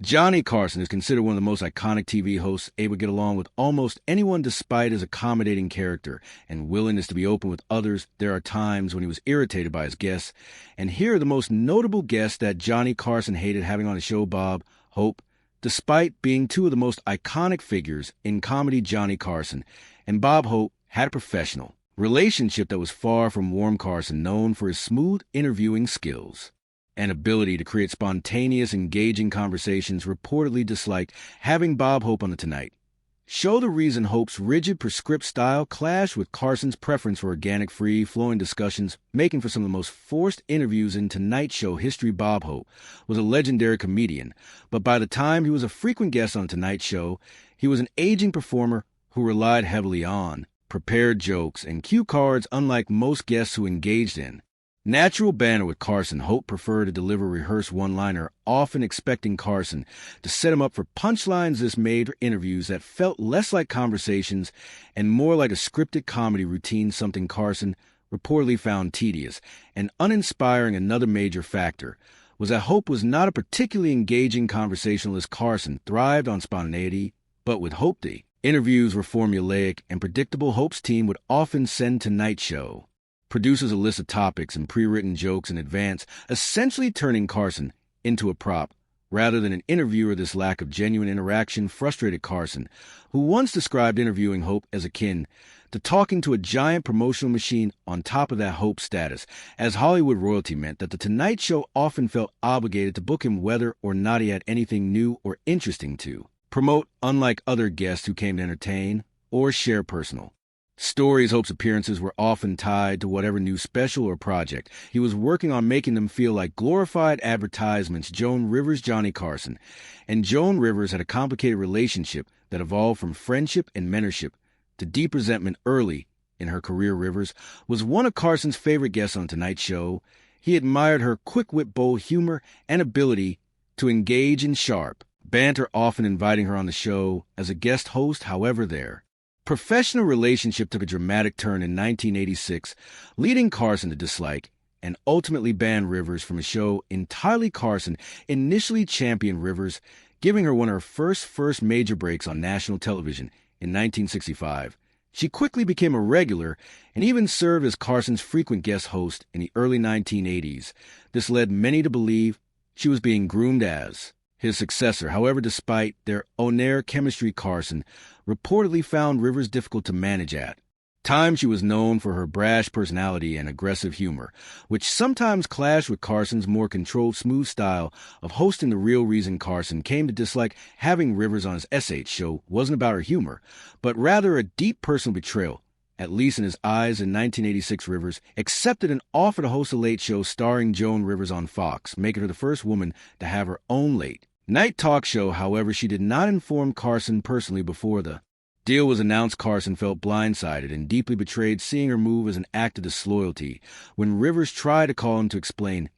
Johnny Carson is considered one of the most iconic TV hosts, able to get along with almost anyone despite his accommodating character and willingness to be open with others. There are times when he was irritated by his guests, and here are the most notable guests that Johnny Carson hated having on his show: Bob Hope. Despite being two of the most iconic figures in comedy, Johnny Carson and Bob Hope had a professional relationship that was far from warm. Carson, known for his smooth interviewing skills and ability to create spontaneous, engaging conversations, reportedly disliked having Bob Hope on The Tonight Show. The reason Hope's rigid, prescript style clashed with Carson's preference for organic, free-flowing discussions, making for some of the most forced interviews in Tonight Show history. Bob Hope was a legendary comedian, but by the time he was a frequent guest on Tonight Show, he was an aging performer who relied heavily on prepared jokes and cue cards, unlike most guests who engaged in natural banter with Carson. Hope preferred to deliver a rehearsed one-liner, often expecting Carson to set him up for punchlines. This made for interviews that felt less like conversations and more like a scripted comedy routine, something Carson reportedly found tedious and uninspiring. Another major factor was that Hope was not a particularly engaging conversationalist. Carson thrived on spontaneity, but with Hope, the interviews were formulaic and predictable. Hope's team would often send Tonight Show producers a list of topics and pre-written jokes in advance, essentially turning Carson into a prop rather than an interviewer. This lack of genuine interaction frustrated Carson, who once described interviewing Hope as akin to talking to a giant promotional machine. On top of that, Hope's status as Hollywood royalty meant that The Tonight Show often felt obligated to book him whether or not he had anything new or interesting to promote, unlike other guests who came to entertain or share personal stories. Hope's appearances were often tied to whatever new special or project he was working on, making them feel like glorified advertisements. Joan Rivers. Johnny Carson and Joan Rivers had a complicated relationship that evolved from friendship and mentorship to deep resentment early in her career. Rivers was one of Carson's favorite guests on Tonight Show. He admired her quick-wit, bold humor, and ability to engage in sharp banter, often inviting her on the show as a guest host. However, their professional relationship took a dramatic turn in 1986, leading Carson to dislike and ultimately ban Rivers from a show entirely. Carson initially championed Rivers, giving her one of her first major breaks on national television in 1965. She quickly became a regular and even served as Carson's frequent guest host in the early 1980s. This led many to believe she was being groomed as his successor. However, despite their on-air chemistry, Carson reportedly found Rivers difficult to manage at times. She was known for her brash personality and aggressive humor, which sometimes clashed with Carson's more controlled, smooth style of hosting. The real reason Carson came to dislike having Rivers on his SH show wasn't about her humor, but rather a deep personal betrayal, at least in his eyes. In 1986, Rivers accepted an offer to host a late show starring Joan Rivers on Fox, making her the first woman to have her own late night talk show. However, she did not inform Carson personally before the deal was announced. Carson felt blindsided and deeply betrayed, seeing her move as an act of disloyalty. When Rivers tried to call him to explain,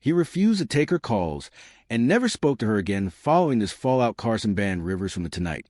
he refused to take her calls and never spoke to her again. Following this fallout, Carson banned Rivers from The Tonight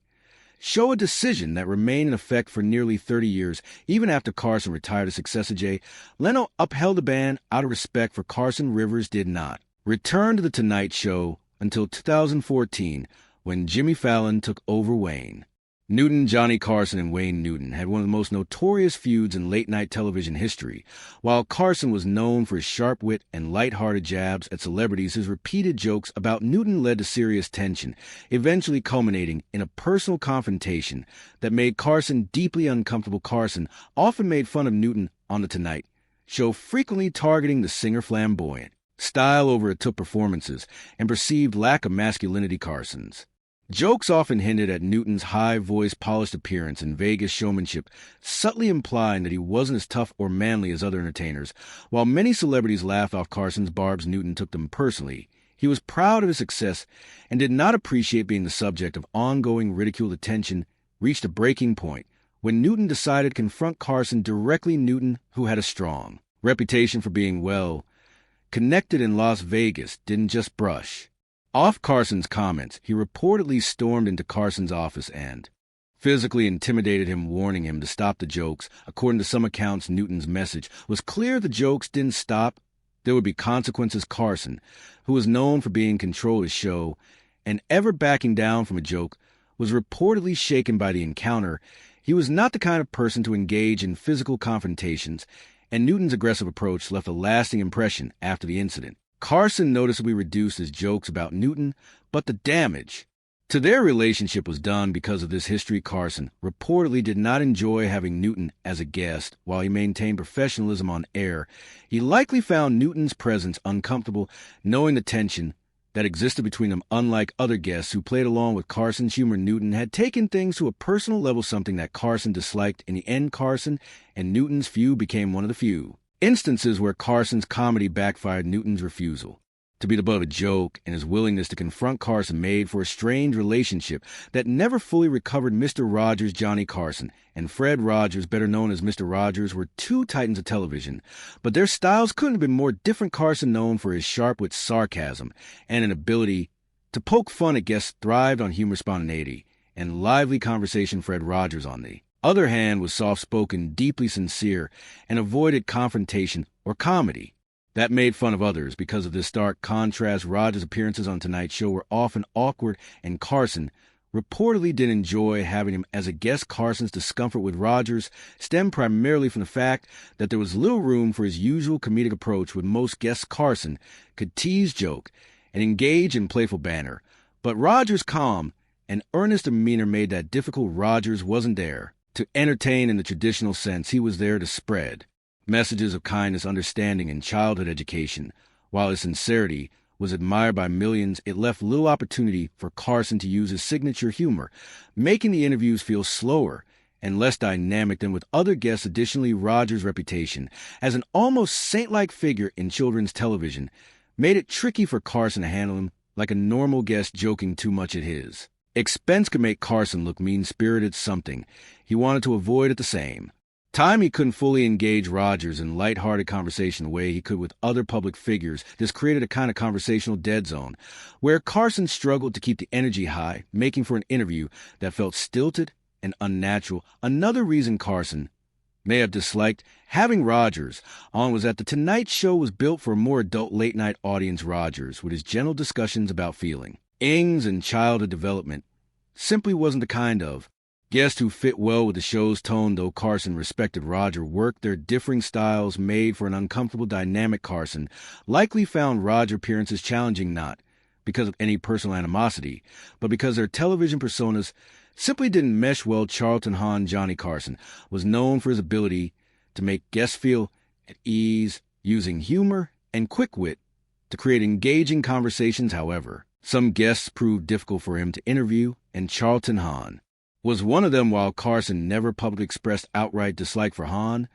Show, a decision that remained in effect for nearly 30 years. Even after Carson retired as successor Jay Leno upheld the ban out of respect for Carson. Rivers did not return to The Tonight Show until 2014, when Jimmy Fallon took over. Wayne Newton. Johnny Carson and Wayne Newton had one of the most notorious feuds in late-night television history. While Carson was known for his sharp wit and light-hearted jabs at celebrities, his repeated jokes about Newton led to serious tension, eventually culminating in a personal confrontation that made Carson deeply uncomfortable. Carson often made fun of Newton on The Tonight Show, frequently targeting the singer flamboyant style over it took performances and perceived lack of masculinity. Carson's jokes often hinted at Newton's high-voiced, polished appearance and Vegas showmanship, subtly implying that he wasn't as tough or manly as other entertainers. While many celebrities laughed off Carson's barbs, Newton took them personally. He was proud of his success and did not appreciate being the subject of ongoing ridicule. The tension reached a breaking point when Newton decided to confront Carson directly. Newton, who had a strong reputation for being connected in Las Vegas, didn't just brush off Carson's comments. He reportedly stormed into Carson's office and physically intimidated him, warning him to stop the jokes. According to some accounts, Newton's message was clear: the jokes didn't stop, there would be consequences. Carson, who was known for being in control of his show, and ever backing down from a joke, was reportedly shaken by the encounter. He was not the kind of person to engage in physical confrontations, and Newton's aggressive approach left a lasting impression after the incident. Carson noticeably reduced his jokes about Newton, but the damage to their relationship was done because of this history. Carson reportedly did not enjoy having Newton as a guest while he maintained professionalism on air. He likely found Newton's presence uncomfortable, knowing the tension that existed between them. Unlike other guests who played along with Carson's humor, Newton had taken things to a personal level, something that Carson disliked. In the end, Carson and Newton's feud became one of the few instances where Carson's comedy backfired. Newton's refusal to be the butt of a joke and his willingness to confront Carson made for a strained relationship that never fully recovered. Mr. Rogers, Johnny Carson, and Fred Rogers, better known as Mr. Rogers, were two titans of television, but their styles couldn't have been more different. Carson, known for his sharp-wit sarcasm and an ability to poke fun at guests, thrived on humor, spontaneity, and lively conversation. Fred Rogers, on the other hand, was soft-spoken, deeply sincere, and avoided confrontation or comedy that made fun of others. Because of this stark contrast, Rogers' appearances on Tonight Show were often awkward, and Carson reportedly didn't enjoy having him as a guest. Carson's discomfort with Rogers stemmed primarily from the fact that there was little room for his usual comedic approach. With most guests, Carson could tease, joke, and engage in playful banter, but Rogers' calm and earnest demeanor made that difficult. Rogers wasn't there to entertain in the traditional sense. He was there to spread messages of kindness, understanding, and childhood education. While his sincerity was admired by millions, it left little opportunity for Carson to use his signature humor, making the interviews feel slower and less dynamic than with other guests. Additionally, Rogers' reputation as an almost saint-like figure in children's television made it tricky for Carson to handle him like a normal guest. Joking too much at his expense could make Carson look mean-spirited, something he wanted to avoid. At the same time, he couldn't fully engage Rogers in light-hearted conversation the way he could with other public figures. This created a kind of conversational dead zone where Carson struggled to keep the energy high, making for an interview that felt stilted and unnatural. Another reason Carson may have disliked having Rogers on was that The Tonight Show was built for a more adult late-night audience. Rogers, with his gentle discussions about feelings and childhood development, simply wasn't the kind of guest who fit well with the show's tone. Though Carson respected Roger work, their differing styles made for an uncomfortable dynamic. Carson likely found Roger appearances challenging, not because of any personal animosity, but because their television personas simply didn't mesh well. Charlton Hahn, Johnny Carson, was known for his ability to make guests feel at ease, using humor and quick wit to create engaging conversations. However, some guests proved difficult for him to interview, and Charlton Hahn was one of them. While Carson never publicly expressed outright dislike for Hahn,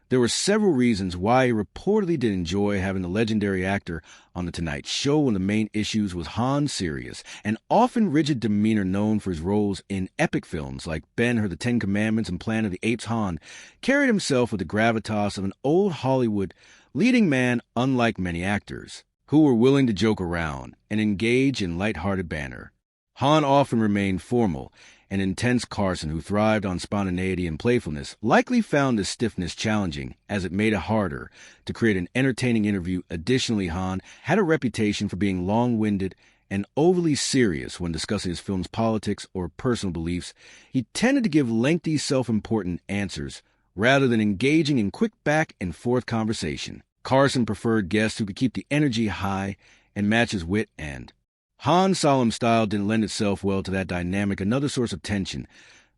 there were several reasons why he reportedly did enjoy having the legendary actor on The Tonight Show. One of the main issues was Hahn's serious and often rigid demeanor. Known for his roles in epic films like Ben-Hur, The Ten Commandments, and Planet of the Apes, Hahn carried himself with the gravitas of an old Hollywood leading man, unlike many actors who were willing to joke around and engage in light-hearted banter. Hahn often remained formal and intense. Carson, who thrived on spontaneity and playfulness, likely found this stiffness challenging, as it made it harder to create an entertaining interview. Additionally, Hahn had a reputation for being long-winded and overly serious when discussing his film's politics or personal beliefs. He tended to give lengthy, self-important answers rather than engaging in quick back-and-forth conversation. Carson preferred guests who could keep the energy high and match his wit, and Hahn's solemn style didn't lend itself well to that dynamic. Another source of tension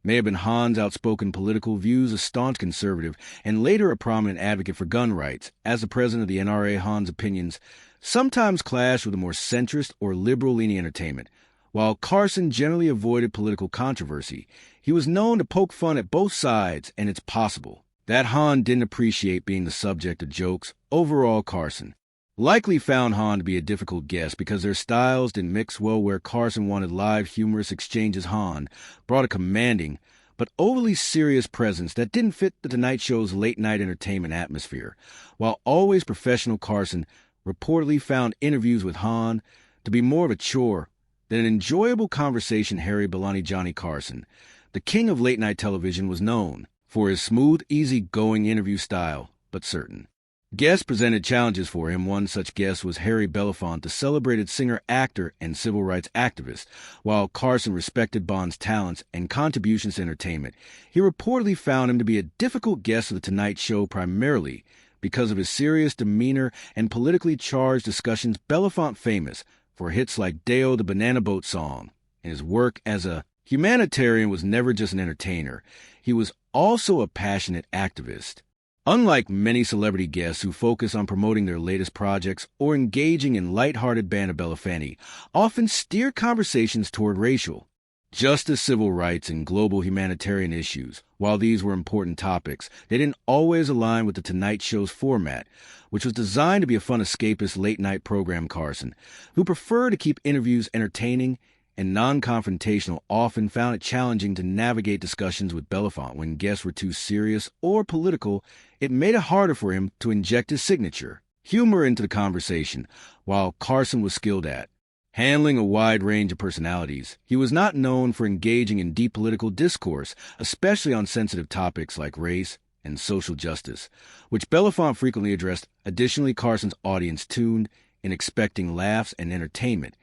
may have been Hahn's outspoken political views. A staunch conservative and later a prominent advocate for gun rights, as the president of the NRA, Hahn's opinions sometimes clashed with a more centrist or liberal-leaning entertainment. While Carson generally avoided political controversy, he was known to poke fun at both sides, and it's possible that Hahn didn't appreciate being the subject of jokes. Overall, Carson likely found Hahn to be a difficult guest because their styles didn't mix well. Where Carson wanted live, humorous exchanges, Hahn brought a commanding but overly serious presence that didn't fit The Tonight Show's late-night entertainment atmosphere. While always professional, Carson reportedly found interviews with Hahn to be more of a chore than an enjoyable conversation. Harry Belafonte, Johnny Carson, the king of late-night television, was known for his smooth, easy-going interview style, but certain Guests presented challenges for him. One such guest was Harry Belafonte, the celebrated singer, actor, and civil rights activist. While Carson respected Bond's talents and contributions to entertainment, he reportedly found him to be a difficult guest of The Tonight Show primarily because of his serious demeanor and politically charged discussions. Belafonte, famous for hits like Deo the Banana Boat song, and his work as a humanitarian, was never just an entertainer. He was also a passionate activist. Unlike many celebrity guests who focus on promoting their latest projects or engaging in lighthearted banter, Belafonte often steered conversations toward racial justice, civil rights, and global humanitarian issues. While these were important topics, they didn't always align with The Tonight Show's format, which was designed to be a fun, escapist late-night program. Carson, who preferred to keep interviews entertaining and non-confrontational, often found it challenging to navigate discussions with Belafonte. When guests were too serious or political, it made it harder for him to inject his signature humor into the conversation. While Carson was skilled at handling a wide range of personalities, he was not known for engaging in deep political discourse, especially on sensitive topics like race and social justice, which Belafonte frequently addressed. Additionally, Carson's audience tuned in expecting laughs and entertainment,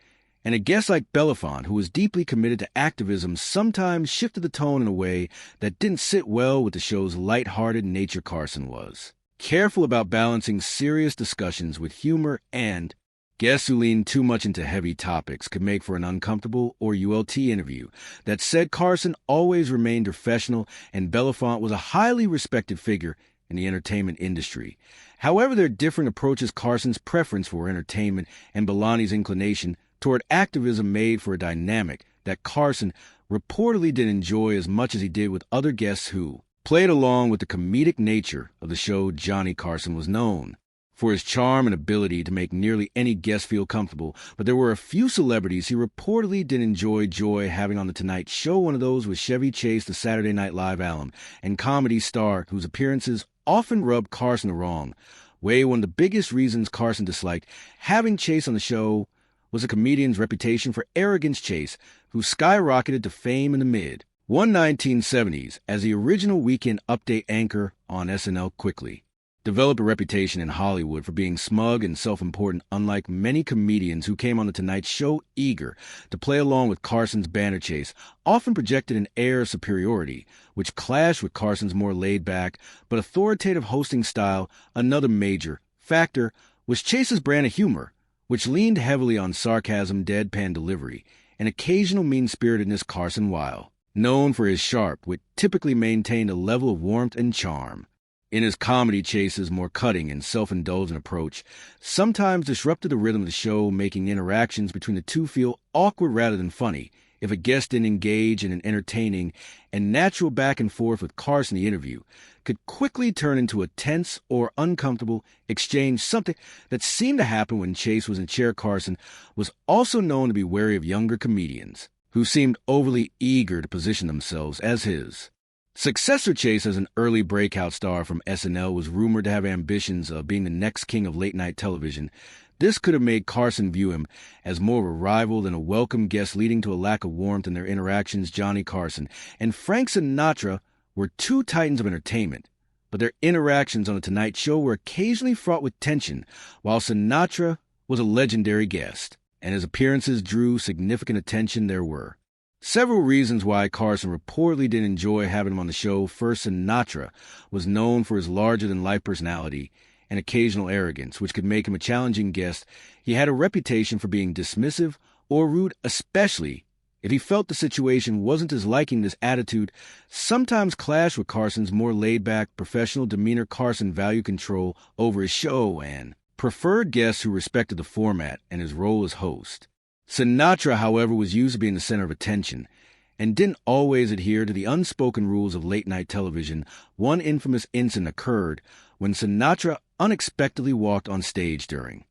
and a guest like Belafonte, who was deeply committed to activism, sometimes shifted the tone in a way that didn't sit well with the show's lighthearted nature. Carson was careful about balancing serious discussions with humor, and guests who leaned too much into heavy topics could make for an uncomfortable or ULT interview. That said, Carson always remained professional, and Belafonte was a highly respected figure in the entertainment industry. However, their different approaches, Carson's preference for entertainment and Belafonte's inclination toward activism, made for a dynamic that Carson reportedly didn't enjoy as much as he did with other guests who played along with the comedic nature of the show. Johnny Carson was known for his charm and ability to make nearly any guest feel comfortable, but there were a few celebrities he reportedly didn't enjoy having on The Tonight Show. One of those was Chevy Chase, the Saturday Night Live alum and comedy star, whose appearances often rubbed Carson the wrong way. One of the biggest reasons Carson disliked having Chase on the show was a comedian's reputation for arrogance. Chase, who skyrocketed to fame in the mid-1970s as the original Weekend Update anchor on SNL, quickly developed a reputation in Hollywood for being smug and self-important. Unlike many comedians who came on The Tonight Show eager to play along with Carson's banter, Chase often projected an air of superiority, which clashed with Carson's more laid-back but authoritative hosting style. Another major factor was Chase's brand of humor, which leaned heavily on sarcasm, deadpan delivery, and occasional mean-spiritedness. Carson, while known for his sharp wit, typically maintained a level of warmth and charm. In his comedy, Chase's more cutting and self-indulgent approach sometimes disrupted the rhythm of the show, making interactions between the two feel awkward rather than funny. If a guest didn't engage in an entertaining and natural back and forth with Carson, the interview could quickly turn into a tense or uncomfortable exchange, something that seemed to happen when Chase was in chair. Carson was also known to be wary of younger comedians who seemed overly eager to position themselves as his successor. Chase, as an early breakout star from SNL, was rumored to have ambitions of being the next king of late-night television. This could have made Carson view him as more of a rival than a welcome guest, leading to a lack of warmth in their interactions. Johnny Carson and Frank Sinatra were two titans of entertainment, but their interactions on The Tonight Show were occasionally fraught with tension. While Sinatra was a legendary guest and his appearances drew significant attention, there were several reasons why Carson reportedly didn't enjoy having him on the show. First, Sinatra was known for his larger-than-life personality and occasional arrogance, which could make him a challenging guest. He had a reputation for being dismissive or rude, especially if he felt the situation wasn't his liking. This attitude sometimes clashed with Carson's more laid-back, professional demeanor. Carson valued control over his show and preferred guests who respected the format and his role as host. Sinatra, however, was used to being the center of attention and didn't always adhere to the unspoken rules of late-night television. One infamous incident occurred when Sinatra unexpectedly walked on stage during